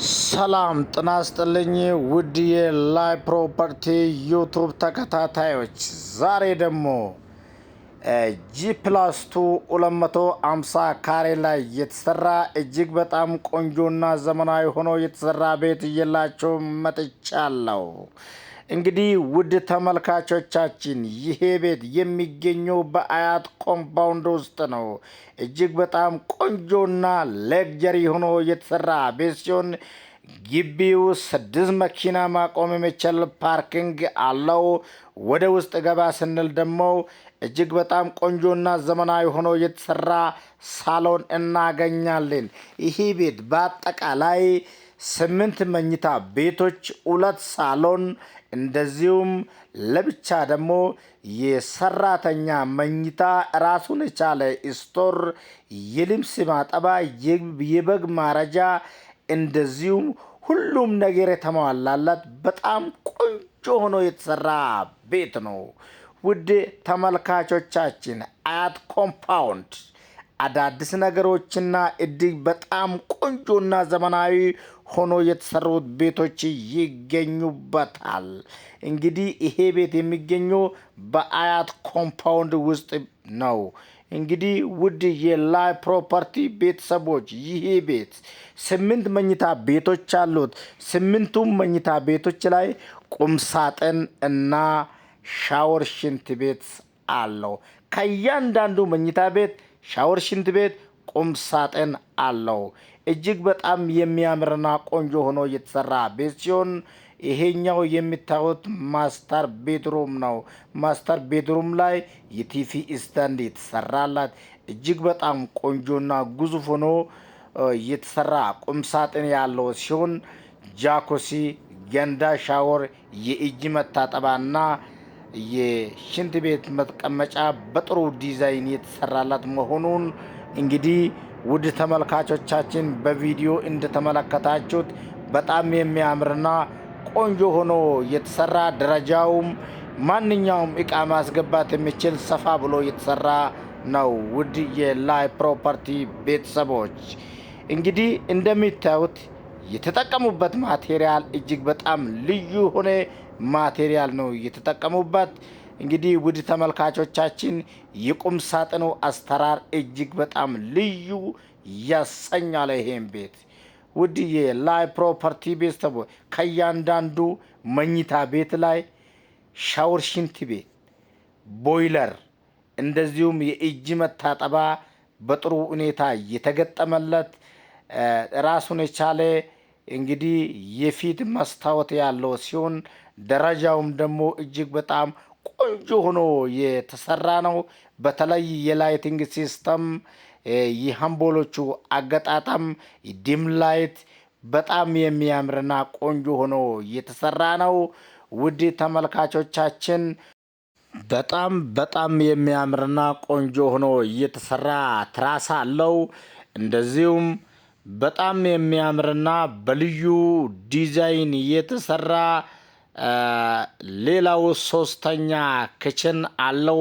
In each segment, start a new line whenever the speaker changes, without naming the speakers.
ሰላም ጤና ይስጥልኝ ውድ የላይ ፕሮፐርቲ ዩቱብ ተከታታዮች፣ ዛሬ ደግሞ ጂ+2 250 ካሬ ላይ የተሰራ እጅግ በጣም ቆንጆና ዘመናዊ ሆኖ የተሰራ ቤት እየላችሁ መጥቻለሁ። እንግዲህ ውድ ተመልካቾቻችን ይሄ ቤት የሚገኘው በአያት ኮምፓውንድ ውስጥ ነው። እጅግ በጣም ቆንጆና ሌክጀሪ ሆኖ የተሰራ ቤት ሲሆን ግቢው 6 መኪና ማቆም የሚችል ፓርኪንግ አለው። ወደ ውስጥ ገባ ስንል ደግሞ እጅግ በጣም ቆንጆና ዘመናዊ ሆኖ የተሰራ ሳሎን እናገኛለን። ይሄ ቤት በአጠቃላይ 8 መኝታ ቤቶች፣ 2 ሳሎን እንደዚሁም ለብቻ ደግሞ የሰራተኛ መኝታ፣ ራሱን የቻለ ስቶር፣ የልብስ ማጠባ፣ የበግ ማረጃ እንደዚሁም ሁሉም ነገር የተሟላለት በጣም ቆንጆ ሆኖ የተሰራ ቤት ነው። ውድ ተመልካቾቻችን አያት ኮምፓውንድ አዳዲስ ነገሮችና እጅግ በጣም ቆንጆና ዘመናዊ ሆኖ የተሰሩት ቤቶች ይገኙበታል። እንግዲህ ይሄ ቤት የሚገኘው በአያት ኮምፓውንድ ውስጥ ነው። እንግዲህ ውድ የላይ ፕሮፐርቲ ቤተሰቦች ይሄ ቤት 8 መኝታ ቤቶች አሉት። 8ቱም መኝታ ቤቶች ላይ ቁምሳጥን እና ሻወር ሽንት ቤት አለው። ከእያንዳንዱ መኝታ ቤት ሻወር ሽንት ቤት ቁም ሳጥን አለው። እጅግ በጣም የሚያምርና ቆንጆ ሆኖ የተሰራ ቤት ሲሆን ይሄኛው የሚታዩት ማስተር ቤድሩም ነው። ማስተር ቤድሩም ላይ የቲቪ ስታንድ የተሰራላት እጅግ በጣም ቆንጆና ግዙፍ ሆኖ የተሰራ ቁም ሳጥን ያለው ሲሆን ጃኩሲ፣ ገንዳ ሻወር፣ የእጅ መታጠባና የሽንት ቤት መቀመጫ በጥሩ ዲዛይን የተሰራላት መሆኑን እንግዲህ ውድ ተመልካቾቻችን በቪዲዮ እንደተመለከታችሁት በጣም የሚያምርና ቆንጆ ሆኖ የተሰራ፣ ደረጃውም ማንኛውም እቃ ማስገባት የሚችል ሰፋ ብሎ የተሰራ ነው። ውድ የላይ ፕሮፐርቲ ቤተሰቦች እንግዲህ እንደሚታዩት የተጠቀሙበት ማቴሪያል እጅግ በጣም ልዩ ሆነ ማቴሪያል ነው የተጠቀሙበት። እንግዲህ ውድ ተመልካቾቻችን የቁም ሳጥኑ አስተራር እጅግ በጣም ልዩ ያሰኛል። ይሄን ቤት ውድ የላይ ፕሮፐርቲ ቤተሰቦች ከእያንዳንዱ መኝታ ቤት ላይ ሻወር ሽንት ቤት፣ ቦይለር እንደዚሁም የእጅ መታጠባ በጥሩ ሁኔታ የተገጠመለት ራሱን የቻለ እንግዲህ የፊት መስታወት ያለው ሲሆን ደረጃውም ደግሞ እጅግ በጣም ቆንጆ ሆኖ የተሰራ ነው። በተለይ የላይቲንግ ሲስተም፣ የሃምቦሎቹ አገጣጣም፣ ዲም ላይት በጣም የሚያምርና ቆንጆ ሆኖ የተሰራ ነው። ውድ ተመልካቾቻችን በጣም የሚያምርና ቆንጆ ሆኖ የተሰራ ትራስ አለው። እንደዚሁም በጣም የሚያምርና በልዩ ዲዛይን የተሰራ ሌላው 3ኛ ክችን አለው።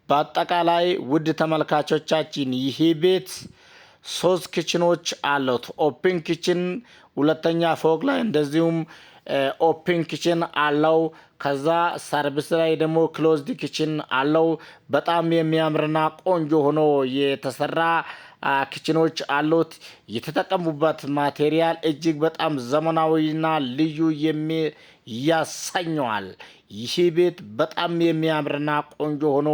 በአጠቃላይ ውድ ተመልካቾቻችን ይሄ ቤት 3 ክችኖች አሉት። ኦፕን ክችን 2ኛ ፎቅ ላይ እንደዚሁም ኦፕን ክችን አለው። ከዛ ሰርቪስ ላይ ደግሞ ክሎዝድ ክችን አለው። በጣም የሚያምርና ቆንጆ ሆኖ የተሰራ ክችኖች አሉት። የተጠቀሙበት ማቴሪያል እጅግ በጣም ዘመናዊና ልዩ ያሰኘዋል። ይህ ቤት በጣም የሚያምርና ቆንጆ ሆኖ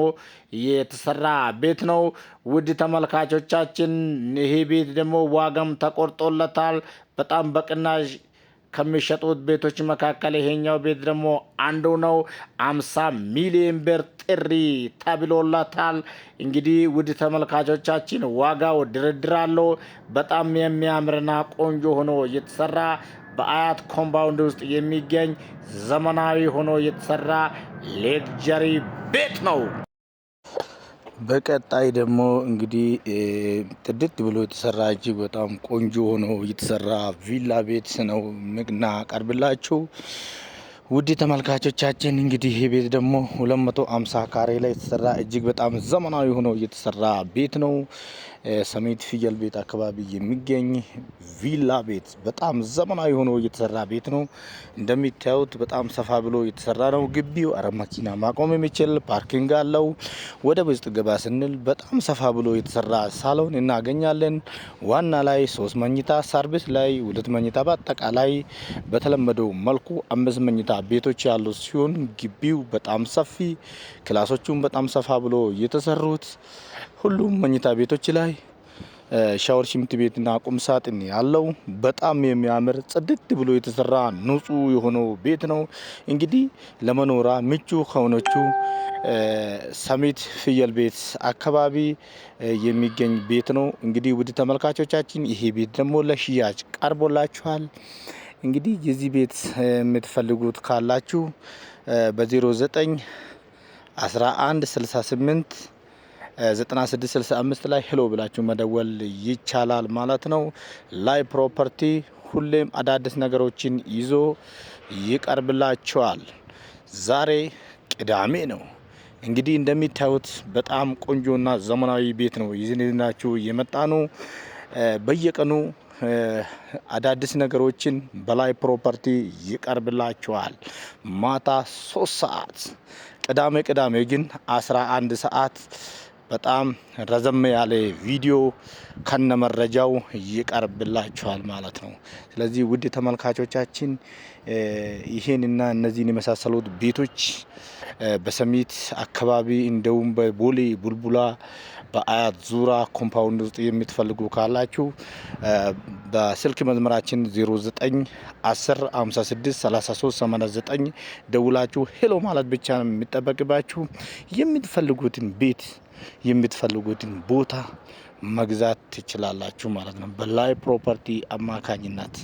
የተሰራ ቤት ነው። ውድ ተመልካቾቻችን ይሄ ቤት ደግሞ ዋጋም ተቆርጦለታል። በጣም በቅናሽ ከሚሸጡት ቤቶች መካከል ይሄኛው ቤት ደግሞ አንዱ ነው። 50 ሚሊዮን ብር ጥሪ ተብሎለታል። እንግዲህ ውድ ተመልካቾቻችን ዋጋው ድርድር አለው። በጣም የሚያምርና ቆንጆ ሆኖ የተሰራ በአያት ኮምፓውንድ ውስጥ የሚገኝ ዘመናዊ ሆኖ የተሰራ ሌክጀሪ ቤት ነው። በቀጣይ ደግሞ እንግዲህ ጥድት ብሎ የተሰራ እጅግ በጣም ቆንጆ ሆኖ የተሰራ ቪላ ቤት ነው የምናቀርብላችሁ። ውድ ተመልካቾቻችን እንግዲህ ይህ ቤት ደግሞ 250 ካሬ ላይ የተሰራ እጅግ በጣም ዘመናዊ ሆኖ የተሰራ ቤት ነው። ሰሚት ፍየል ቤት አካባቢ የሚገኝ ቪላ ቤት በጣም ዘመናዊ ሆኖ የተሰራ ቤት ነው። እንደሚታዩት በጣም ሰፋ ብሎ የተሰራ ነው። ግቢው መኪና ማቆም የሚችል ፓርኪንግ አለው። ወደ ውስጥ ገባ ስንል በጣም ሰፋ ብሎ የተሰራ ሳሎን እናገኛለን። ዋና ላይ 3 መኝታ፣ ሰርቪስ ላይ 2 መኝታ፣ በአጠቃላይ በተለመደው መልኩ 5 መኝታ ቤቶች ያሉት ሲሆን ግቢው በጣም ሰፊ፣ ክላሶቹም በጣም ሰፋ ብሎ የተሰሩት ሁሉም መኝታ ቤቶች ላይ ሻወር፣ ሽንት ቤትና ቁም ሳጥን ያለው በጣም የሚያምር ጽድት ብሎ የተሰራ ንጹህ የሆነው ቤት ነው። እንግዲህ ለመኖሪያ ምቹ ከሆነቹ ሰሚት ፍየል ቤት አካባቢ የሚገኝ ቤት ነው። እንግዲህ ውድ ተመልካቾቻችን ይሄ ቤት ደግሞ ለሽያጭ ቀርቦላችኋል። እንግዲህ የዚህ ቤት የምትፈልጉት ካላችሁ በ09 11 68 9665 ላይ ሄሎ ብላችሁ መደወል ይቻላል ማለት ነው። ላይ ፕሮፐርቲ ሁሌም አዳዲስ ነገሮችን ይዞ ይቀርብላችኋል። ዛሬ ቅዳሜ ነው። እንግዲህ እንደሚታዩት በጣም ቆንጆና ዘመናዊ ቤት ነው ይዘንላችሁ የመጣ ነው። በየቀኑ አዳዲስ ነገሮችን በላይ ፕሮፐርቲ ይቀርብላችኋል። ማታ 3 ሰዓት፣ ቅዳሜ ግን 11 ሰዓት በጣም ረዘም ያለ ቪዲዮ ከነመረጃው ይቀርብላችኋል ማለት ነው። ስለዚህ ውድ ተመልካቾቻችን ይሄንና እነዚህን የመሳሰሉት ቤቶች በሰሚት አካባቢ እንደውም በቦሌ ቡልቡላ በአያት ዙራ ኮምፓውንድ ውስጥ የምትፈልጉ ካላችሁ በስልክ መስመራችን 09 10 56 33 89 ደውላችሁ ሄሎ ማለት ብቻ ነው የሚጠበቅባችሁ። የምትፈልጉትን ቤት የምትፈልጉትን ቦታ መግዛት ትችላላችሁ ማለት ነው በላይ ፕሮፐርቲ አማካኝነት።